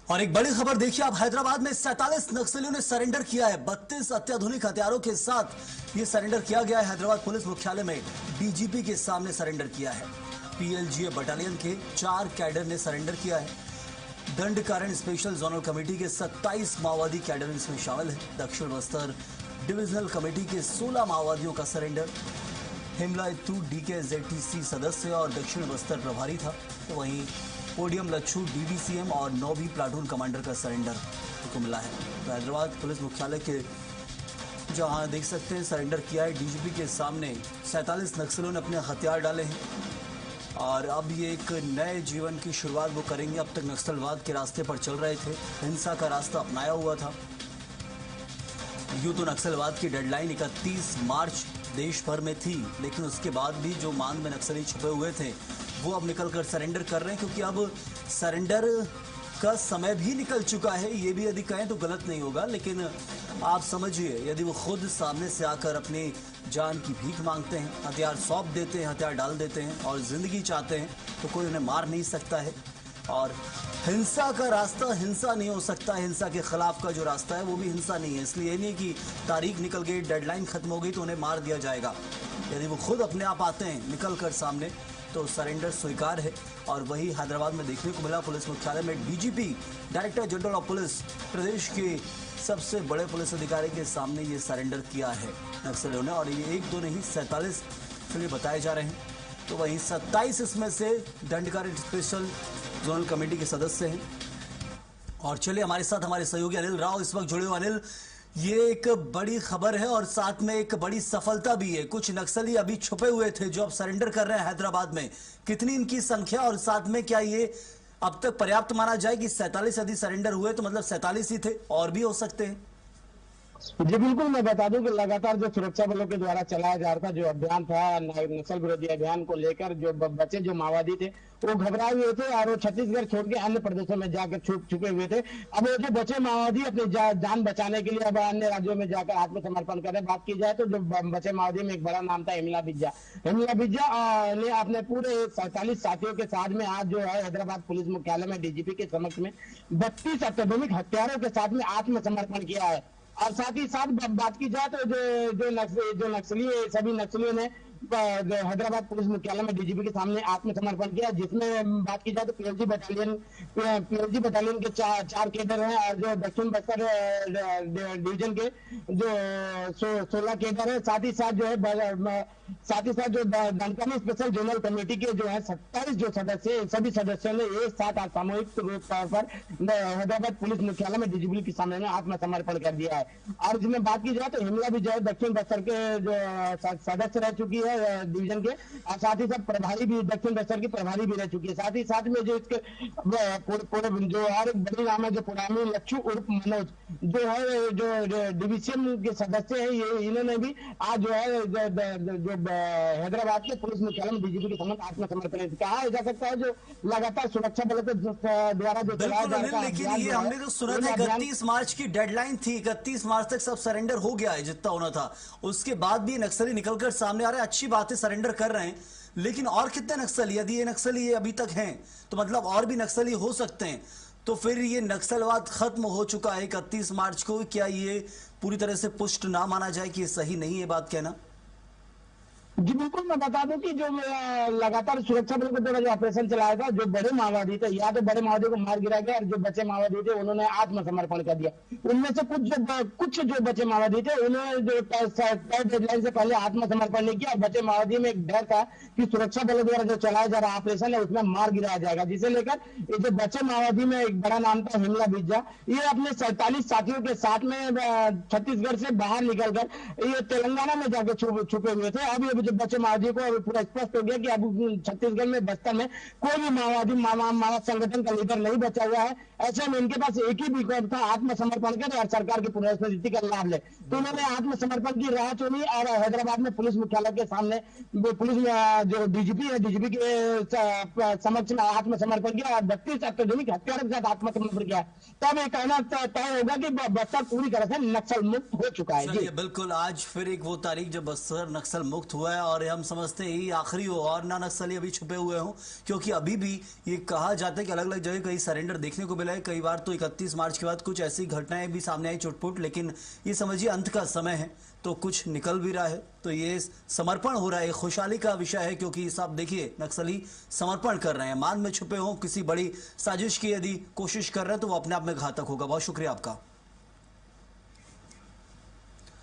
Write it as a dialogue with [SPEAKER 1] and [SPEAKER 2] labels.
[SPEAKER 1] और एक बड़ी खबर देखिए आप, हैदराबाद में 47 नक्सलियों ने सरेंडर किया है। 32 अत्याधुनिक हथियारों के साथ ये सरेंडर किया गया है। हैदराबाद पुलिस मुख्यालय में डीजीपी के सामने सरेंडर किया है। पीएलजीए बटालियन के 4 कैडर ने सरेंडर किया है। दंडकारण स्पेशल जोनल कमेटी के 27 माओवादी कैडर इसमें शामिल है। दक्षिण बस्तर डिविजनल कमेटी के 16 माओवादियों का सरेंडर। हिमला 2 DKZTC सदस्य और दक्षिण बस्तर प्रभारी था। तो वहीं पोडियम लच्छू DDCM और 9वीं प्लाटून कमांडर का सरेंडर को मिला है। तो हैदराबाद पुलिस मुख्यालय के जहां देख सकते हैं सरेंडर किया है डीजीपी के सामने। 47 नक्सलियों ने अपने हथियार डाले हैं और अब ये एक नए जीवन की शुरुआत वो करेंगे। अब तक नक्सलवाद के रास्ते पर चल रहे थे, हिंसा का रास्ता अपनाया हुआ था। यूं तो नक्सलवाद की डेडलाइन 31 मार्च देश भर में थी, लेकिन उसके बाद भी जो मांग में नक्सली छुपे हुए थे वो अब निकलकर सरेंडर कर रहे हैं, क्योंकि अब सरेंडर का समय भी निकल चुका है। ये भी यदि कहें तो गलत नहीं होगा, लेकिन आप समझिए यदि वो खुद सामने से आकर अपनी जान की भीख मांगते हैं, हथियार सौंप देते हैं, हथियार डाल देते हैं और जिंदगी चाहते हैं, तो कोई उन्हें मार नहीं सकता है। और हिंसा का रास्ता हिंसा नहीं हो सकता। हिंसा के खिलाफ का जो रास्ता है वो भी हिंसा नहीं है। इसलिए ये नहीं कि तारीख निकल गई, डेडलाइन खत्म हो गई तो उन्हें मार दिया जाएगा। यदि वो खुद अपने आप आते हैं निकल कर सामने तो सरेंडर स्वीकार है। और वही हैदराबाद में देखने को मिला। पुलिस मुख्यालय में DGP director general of police प्रदेश के सबसे बड़े पुलिस अधिकारी के सामने ये सरेंडर किया है नक्सलियों ने। और ये 1-2 नहीं 47 फिर बताए जा रहे हैं। तो वहीं 27 इसमें से दंडकारण स्पेशल जोनल कमेटी के सदस्य हैं। और चलिए हमारे साथ हमारे सहयोगी अनिल राव इस वक्त जुड़े हुए। अनिल, ये एक बड़ी खबर है और साथ में एक बड़ी सफलता भी है। कुछ नक्सली अभी छुपे हुए थे जो अब सरेंडर कर रहे हैं हैदराबाद में। कितनी इनकी संख्या और साथ में क्या ये अब तक पर्याप्त माना जाए कि 47 यदि सरेंडर हुए तो मतलब 47 ही थे और भी हो सकते हैं?
[SPEAKER 2] जी बिल्कुल, मैं बता दूं कि लगातार जो सुरक्षा बलों के द्वारा चलाया जा रहा था जो अभियान था नक्सल विरोधी अभियान को लेकर, जो बचे जो माओवादी थे वो घबराए हुए थे और वो छत्तीसगढ़ छोड़ के अन्य प्रदेशों में जाकर छुपे हुए थे। अब वो जो बचे माओवादी अपनी जान बचाने के लिए अब अन्य राज्यों में जाकर आत्मसमर्पण कर रहे। बात की जाए तो जो बचे माओवादी में एक बड़ा नाम था हिमला बिज्जा ने अपने पूरे 47 साथियों के साथ में आज जो है हैदराबाद पुलिस मुख्यालय में डीजीपी के समक्ष में 32 अत्याधुनिक हथियारों के साथ में आत्मसमर्पण किया है। और साथ ही साथ बात की जाए तो जो नक्सली सभी नक्सलियों ने हैदराबाद पुलिस मुख्यालय में डीजीपी के सामने आत्मसमर्पण किया, जिसमें बात की जाए तो पीएलजी बटालियन के 4 कैडर हैं और जो दक्षिण बस्तर डिवीजन के जो 16 कैडर है। साथ ही साथ जो दंडकारण स्पेशल जोनल कमेटी के जो है 27 जो सदस्य, सभी सदस्यों ने एक साथ सामूहिक तौर पर हैदराबाद पुलिस मुख्यालय में डीजीपी के सामने आत्मसमर्पण कर दिया है। और इसमें बात की जाए तो हिमला भी जो है दक्षिण बस्तर के जो सदस्य रह चुकी है डिवीजन के, और साथ ही साथ प्रभारी भी दक्षिण बस्तर की प्रभारी भी रह चुकी है। साथ ही साथ में जो इसके जो और एक बड़ी नाम है जो पुरानी लच्छू उर्फ मनोज जो है जो DDCM के सदस्य है, ये इन्होंने भी आज जो है जो हैदराबाद के पुलिस मुख्यालय में डीजीपी के समक्ष आत्मसमर्पण कहा जा सकता है। जो लगातार सुरक्षा बलों के द्वारा जो चलाया जा रहा है,
[SPEAKER 1] लेकिन ये हमने तो सुना था 31 मार्च की डेडलाइन थी, 31 मार्च तक सब सरेंडर हो गया है जितना होना था। उसके बाद भी नक्सली निकलकर सामने आ रहे हैं। अच्छी बात है सरेंडर कर रहे हैं, लेकिन और कितने नक्सली, यदि ये नक्सली अभी तक हैं तो मतलब और भी नक्सली हो सकते हैं। तो फिर ये नक्सलवाद खत्म हो चुका है 31 मार्च को, क्या ये पूरी तरह से पुष्ट ना माना जाए कि ये सही नहीं है बात कहना?
[SPEAKER 2] जी बिल्कुल, मैं बता दूं कि जो लगातार सुरक्षा बलों के द्वारा जो ऑपरेशन चलाया था, जो बड़े माओवादी थे या तो बड़े माओवादी को मार गिराया गया और जो बचे माओवादी थे उन्होंने आत्मसमर्पण कर दिया। उनमें से कुछ जो बचे माओवादी थे उन्होंने जो तय डेडलाइन से पहले आत्मसमर्पण नहीं किया। बचे माओवादी में एक डर था कि सुरक्षा बलों द्वारा जो चलाया जा रहा ऑपरेशन है उसमें मार गिराया जाएगा, जिसे लेकर ये जो बचे माओवादी में एक बड़ा नाम था हिमला बिज्जा, ये अपने 47 साथियों के साथ में छत्तीसगढ़ से बाहर निकलकर ये तेलंगाना में जाकर छुपे हुए थे। अब ये जो बचे माओवादी को पूरा स्पष्ट हो गया कि अब छत्तीसगढ़ में बस्तर में कोई भी माओवाद संगठन का लीडर नहीं बचा हुआ है। ऐसे में इनके पास एक ही विकल्प था, आत्मसमर्पण करे और सरकार की पुनर्स्थिति का लाभ ले। तो उन्होंने आत्मसमर्पण की राह चुनी और हैदराबाद में पुलिस मुख्यालय के सामने पुलिस जो डीजीपी है, डीजीपी के समक्ष में आत्मसमर्पण किया और 32 अत्याधुनिक हथियारों के साथ आत्मसमर्पण किया। तब ये कहना तय होगा कि बस्तर पूरी तरह से नक्सल मुक्त हो चुका है। जी
[SPEAKER 1] बिल्कुल, आज फिर एक वो तारीख जब बस्तर नक्सल मुक्त हुआ है। है और हम समझते ही आखिरी हो और ना नक्सली अभी छुपे हुए हों, क्योंकि अभी भी ये कहा जाता है कि अलग अलग जगह कई सरेंडर देखने को मिला है। कई बार तो 31 मार्च के बाद कुछ ऐसी घटनाएं भी सामने आई चुटपुट, लेकिन ये समझिए अंत का समय है तो कुछ निकल भी रहा है। तो ये समर्पण हो रहा है, खुशहाली का विषय है, क्योंकि सब देखिए नक्सली समर्पण कर रहे हैं। मान में छुपे हों, किसी बड़ी साजिश की यदि कोशिश कर रहे हैं तो वो अपने आप में घातक होगा। बहुत शुक्रिया आपका।